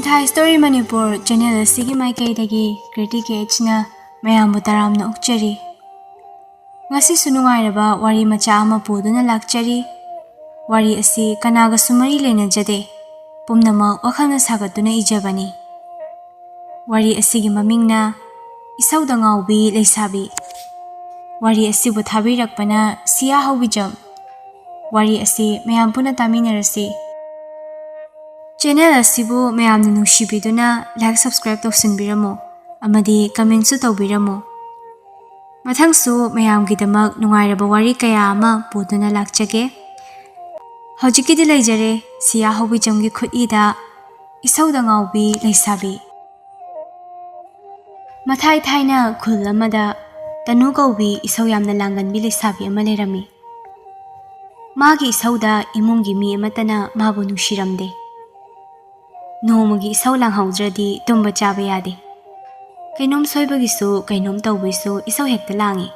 Singthai Story Manipur channel asigi maikaidagi Kriti Kh na mayambu taramna ukchari. Ngasi sunungairaba wari macha ama puduna lakchari. Wari asi kanaga sumari lenajade. Pumnama wakhalna sagatuna ijabani. Wari asigi mamingna Eswda ngaobi leisabi. Wari asibu thabirakpana Sia Haobijam. Wari asi mayampuna taminarasi. Channel asibu mayamna nungsibiduna like subscribe tawsinbiramo amadi comment su tawbiramo. Mathangsu mayamgidamak nungairaba wari kaya ama puduna lakchage. Hojikidi leijare Sia Haobijamgi khutida Eswda ngaobi leisabi. Mathai thaina khul amada tanu gaubi isau yamna langanbi leisabi ama lerami. Magi Eswda imunggi mi amatana mabu nungsiramde. Nomagi isau langhaudradi tumba chaba yade. Kainom soibagisu kainom tawbisu isau hekta langi.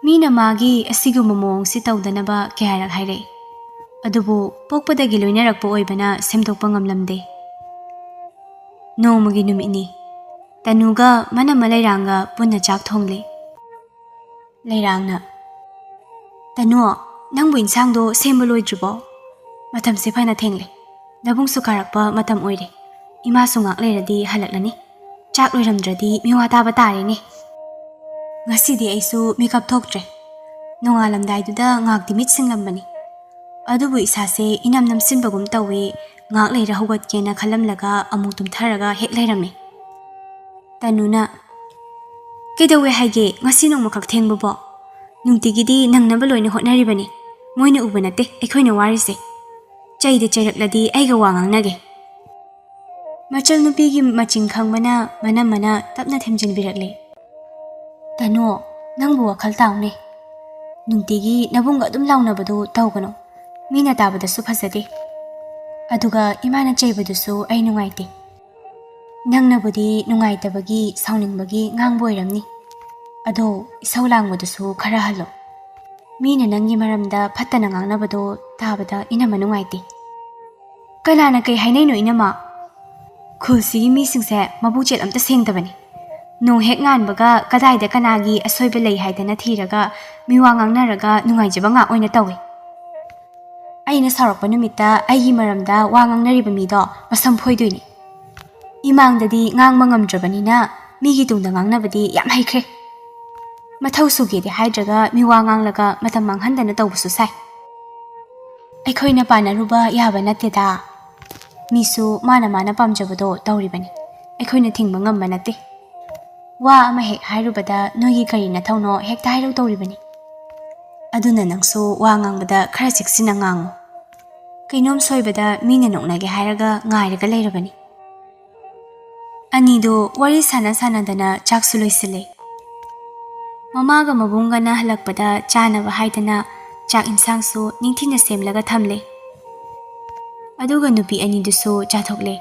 Mina magi asiguma mawong si tawdanaba kayarak haire. Adubu pokpadagi loinarakpa oibana semdokpa ngamlamde. Nomagi numitni. Tanuga manama leiranga punna chak thongle. Leirangna. Tanu, nangbu insangdo semba loidribo. Matam se phana thengle. Dabung sukarakpa matam oire. Ima sungak leiradi halaklani. Chak loiramdradi miwa taba tarene. Ngasidi aisu makeup thoktre. Nongalamdaiduda ngak dimit singlambani. Adubu isase inam namsinbagum tawi ngak leira hogatkena khalamlaga amuk tumtharaga hek leirame. Tanuna. Kedawe haige ngasi nongmakak thengbobo. Nungtigidi nangnaba loina hotnaribani. Moina uba nate aikhoina warise. Chaida chailakladi aiga wangangnage. Machal nupigi maching khangmana mana tapna themjinbirakle. Tanu, nangbu wakhal tawne. Nungtigi nabunga adum lawnabadu tawgano. Mina tabadasu phasade. Aduga imana chaibadusu ai nungaite. Nangnabudi nungaitabagi sauningbagi ngangboiramni. Ado isau langbadusu khara halo. Mina nangi maramda phattana ngangnabado tabada inama nungaite. Kanana kai hainaino inama. Khulsigi misingse mabuchet amta sengdabani. Nong hek nganbaga kadaida kanagi asoiba lei haidana thiraga miwa ngangnaraga nungaijaba nga oina tawi. Aina sarakpa numita aigi maramda wa ngangnariba mido masam phoidoini. Imangdadi ngangma ngamdrabanina migi tungda ngangnabadi yam haikre. Mathau sugedi haidraga miwa nganglaga matam manghandana tawbusu sai. Aikhoina panaruba yaba nateda. Misu mana pamjabado tawribani. Aikhoina thingba ngamba nate. Wa ama hek hairubada nogi karina thawno hekta hairu tawribani. Aduna nangsu wa ngangbada khara siksina ngango. Kainom soibada mina noknage hairaga ngairaga leirabani. Anido wari sana-sanadana chaksu loisile. Mamaga mabungana halakpada chanaba haidana chak insangsu ningthina semlaga thamle. Aduga nupi anidusu chathokle.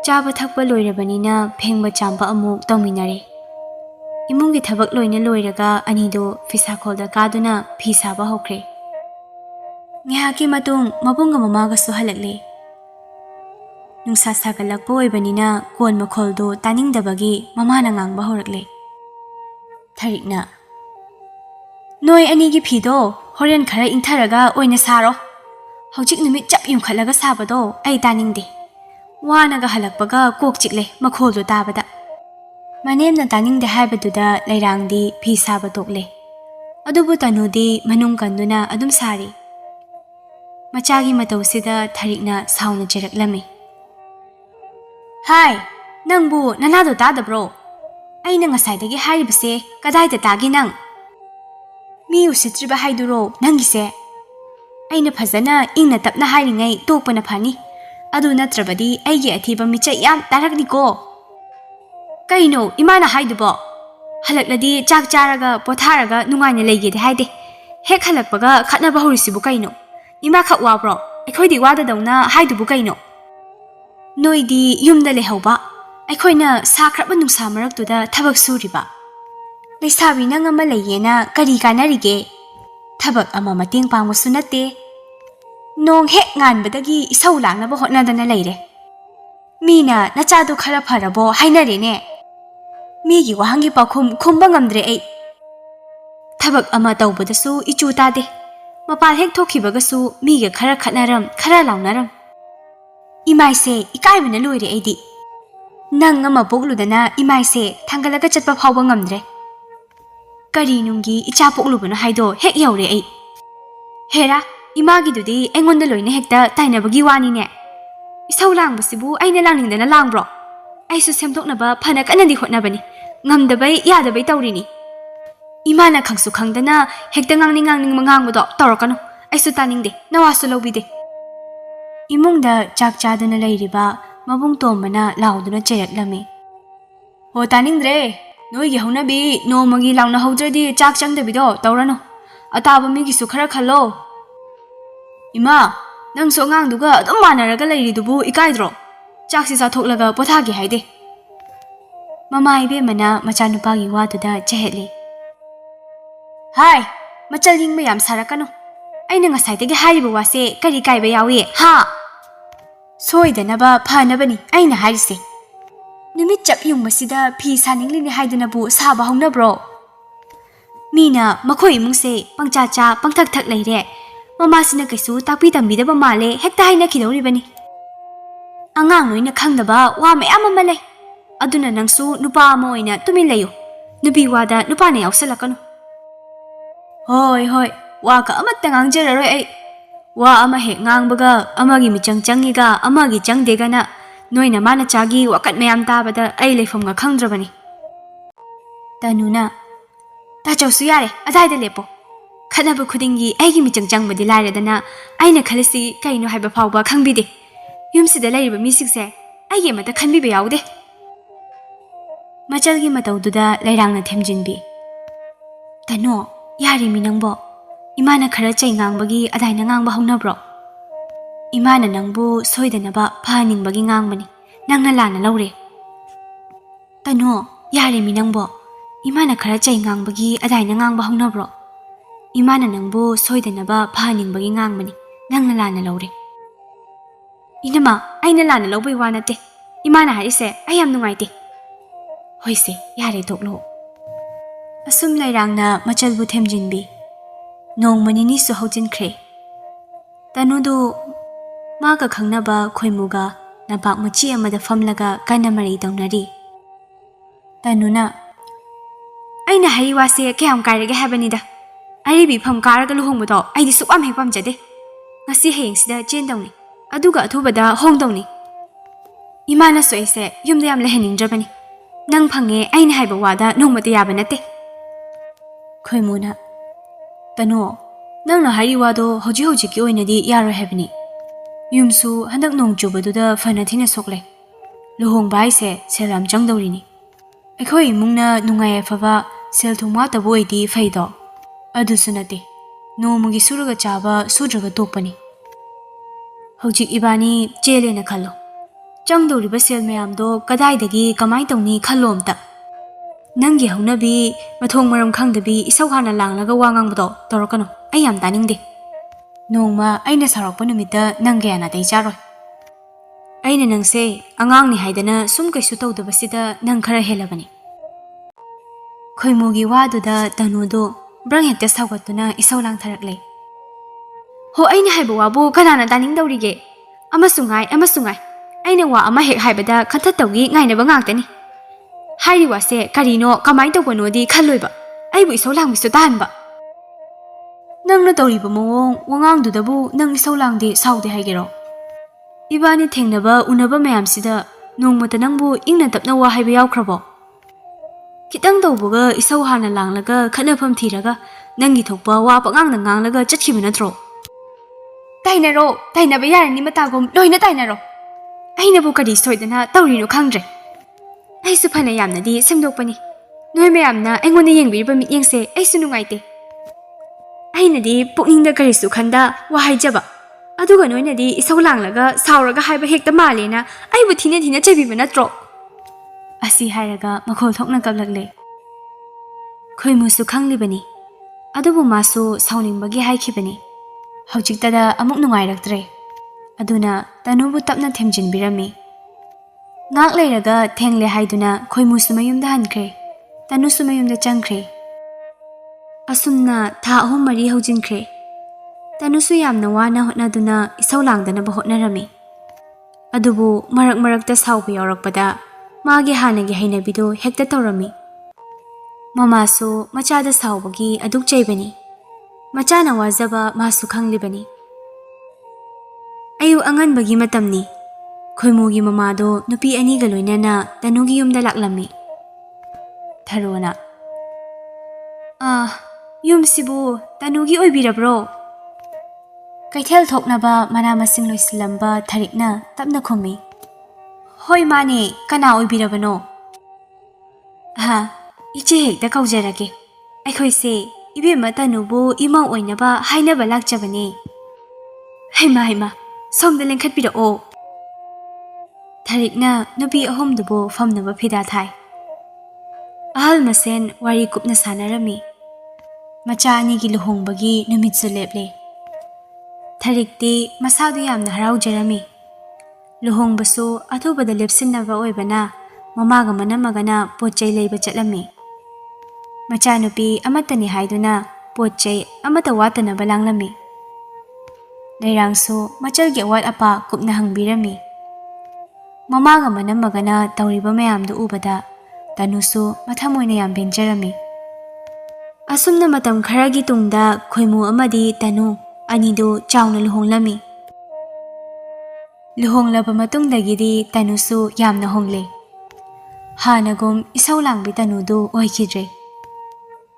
Chaba thakpa loirabanina phengba champa amuk tawminare. Imungi thabak loina loiraga anido fisakholda kaduna phi saba hokre. Ngihaki matung mabunga mamaga su halakle. Nungsa sagalakpa oibanina kon makholdo taningdabagi mamana ngangba horakle. Tharikna. Noi anigi phido horen khara ingtharaga oina saro. Hojik numit chap yumkhalaga sabado ai taningde. Wanaga halakpaga kok chikle makholdo tabada. Manemna taningde haibaduda leirangdi phi saba tokle. Adubu tanudi manung kanduna adum sari. Machagi matawsida tharikna sauna jeraklame. Hai, nangbu nanado tadabro. Aina ngasaidagi hairibase kadaida tagi nang. Mi usitriba haiduro nangise. Aina phazana ingna tapna hairingai tokpana phani. Adu natrabadi aigi athiba micha yam tarakniko. Kaino imana haidubo. Halakladi chak charaga potharaga nungaina leigede haide. Hek halakpaga khatnaba horisibu kaino. Ima khak wabro. Aikhoidi wada dauna haidubu kaino. Noidi yumda lehauba. Aikhoina sakraba nungsa maraktuda thabak suriba. Leisabi nang ama leiyena kari kanarige. Thabak ama mating pangmusu nate. Nong hek nganbadagi isau langnaba hotnadana leire. Mina nachadu khara pharabo hainarene. Migi wahangi pakhum khumba ngamdre ai. Thabak ama tawbadasu ichu tade. Mapal hek thokhibagasu miga khara khatnaram khara laungnaram. Imai se ikaibana loire aidi. Nang ama pogludana imai se thangalaga chatpa phawba ngamdre. Kari nungi icha poglubana haido hek yaure ai. Hera imagi dudi engonda loine hekta tainabagi wani ne. Isau langbasibu aina langningdana langbro. Aisu semdoknaba phana kanandi hotnabani. Ngamdabai yadabai tawrini. Imana khangsu khangdana hekta ngangning mangangbodo tawrakanu. Aisu taningde nawasu lobide. Imungda chak chaduna leiriba mabung tombana lauduna cheyaklami. Ho taningdre noigi haunabi nomagi launa haudradi chak changdabido tawrano. Ataba migisu khara khallo. Ima nang so ngangduga adum manaraga leiridubu ikaidro. Chaksi sathoklaga pothagi haide. Mama ibe mana machanupagi waduda chehetli. Hai, machaling mayam sarakano. Aina ngasaidagi hariba wase kari kaiba yawi. Ha. Soidanaba phanabani aina harise. Numit chap yung masida phi saninglini haidanabu saba haunabro. Mina makhoi mungse pangchacha pangthak thak leire. Mama sina kaisu takpi tambidaba male hekta haina khidoribani. Angang noina khangdaba wa mayam ama lei. Aduna nangsu nupa ama oina tumin layo. Nubi wada nupa na yawsalakano. Hoi hoi, wa ka amatta ngangjararoi ai. Wa ama hek ngangbaga amagi michang changiga amagi changdega na noina mana chagi wakat mayam tabada ai leifamga khangdrabani. Tanuna ta chawsu yare adaida lepo. Khanabu khudingi aigi michang changbadi lairadana aina khalasi kaino haiba phawba khangbide. Yumsida lairiba misikse aigi mata khanbiba yaude. Machalgi matawduda lairangna themjinbi. Tano yari minangbo. Imana khara chay ngangbagi adaina ngangba haunabro. Imana nangbu soidanaba phaningbagi ngangbani. Nangna lana laure. Tano yari minangbo. Imana khara chay ngangbagi adaina ngangba haunabro. Imana nangbu soidanaba phaningbagi ngangbani. Nangna lana laure. Inama aina lana laubai wanate. Imana harise ayam nungaite. Hoise yare toklo. Asum lairangna machalbu themjinbi. Nongmanini su haujinkre. Tanudu maga khangnaba khoimuga napak machi amada famlaga kana mari dongnari. Tanuna aina hariwase kayam kairage habanida. Aribi pham karaga luhongbodo aidi sukam hek pamjade. Ngasi hengsida chendawni. Aduga athubada hongdawni. Imana soise yumda yam lehenindrabani. Nang phange aina haiba wada nongmata yaba nate. Khoimuna Tano, nangna hariwado hoji ki oinadi yaro habani. Yumsu handak nong chubaduda fana thina sokle. Luhongba aise selam changdawrini. Ekhoi imungna nungai afaba sel thuma tabu oidi faido. Adusu nate. Nomugi suraga chaba sudraga tokpani. Hojik ibani chele na khallo. Changdawriba sel mayamdo kadaidagi kamai tawni khallo amta. Nangi haunabi mathong maram khangdabi isau hana langlaga wangangbdo torakano ayam taningde. Nongma aina sarakpa numita nange ana dei charoi. Aina nangse angangni haidana sum kaisu tawdabasida nang khara helabani. Khoimugi waduda tanudo brang hekta sawgatuna isau lang tharakle. Ho aina haiba wabu kanana taningdawrige. Amasungai. Aina wa ama hek haibada khathatawgi ngainaba ngangtani. Hari wase karino kamai tawbano di khalloiba. Aibu isau langbisu tahanba. Nangna tawriba mawong wangangdudabu nang isau langdi saude haigero. Ibani thengnaba unaba mayamsida nongmata nangbu ingna tapna wa haiba yawkrabo. Kitang tawbaga isau hana langlaga khatnafam thiraga nangi thokpa wa pangangna nganglaga chatkhiba natro. Tainaba yarani matagum loina tainaro. Ainabu kadi soidana tawrino khangdre. Aisu phana yamnadi semdokpani. Noi mayamna aingona yengbiriba mityengse aisu nungaite. Ainadi pukningda karisu khanda wa haijaba. Aduga noinadi isau langlaga sauraga haiba hekta malena aibu thina chabiba natro. Asi hairaga makhol thokna kablakle. Khoimusu khanglibani. Adubu masu sauningbagi haikhibani. Hꯧjꯤꯛꯇꯗ amuk nungairaktre. Aduna Tanubu tapna themjinbirami. Ngak leiraga thengle haiduna khoimu sumayumda hankre. Tanu sumayumda changkre. Asumna tha ahum mari haujinkre. Tanusu yamna wana hotnaduna isau langdanaba hotnarami. Adubu marak-marakta sauba yaurakpada magi hanagi hainabido hekta taurami. Mamasu machada saubagi aduk jaibani. Machana wazaba masu khanglibani. Ayu anganbagi matamni. Khoimugi mamado nupi aniga loinana Tanugi yumda laklami. Tharona. Yumsibu Tanugi oibirabro. Kaithel thoknaba mana masing loisilamba Tharikna tapna khumi. Hoi mane kana oibirabano. Iche hekta kaujarage. Aikhoise ibema Tanubu imau oinaba hainaba lakjabane. Haima somda lengkhatpirao. Tharikna nupi ahomdubo famnaba phida thai. Ahal masen wari kupna sanarami. Macha anigi luhongbagi numitsu leple. Tharikti masadu yamna haraujarami. Luhongbasu athubada lepsinnaba oibana mamaga manamagana potchai leiba chatlami. Macha nupi amatani haiduna potchai amata watanaba langlami. Leirangsu machalgi awat apa kupna hangbirami. Mamaga manamagana tauriba mayamdu ubada Tanusu mathamoina yam benjarami. Asumna matam kharagi tungda khoimu amadi Tanu anido chauna luhonglami. Luhonglaba matungdagidi Tanusu yamna hongle. Hanagum isau langbi Tanudu oikidre.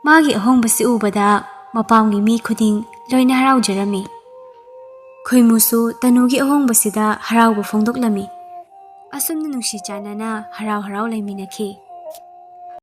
Magi ahongbasi ubada mapamgi mi khuding loina haraujarami. Khoimusu Tanugi ahongbasida harauba phongdoklami. Asumna nungsi chanana harau-harau laiminakhi.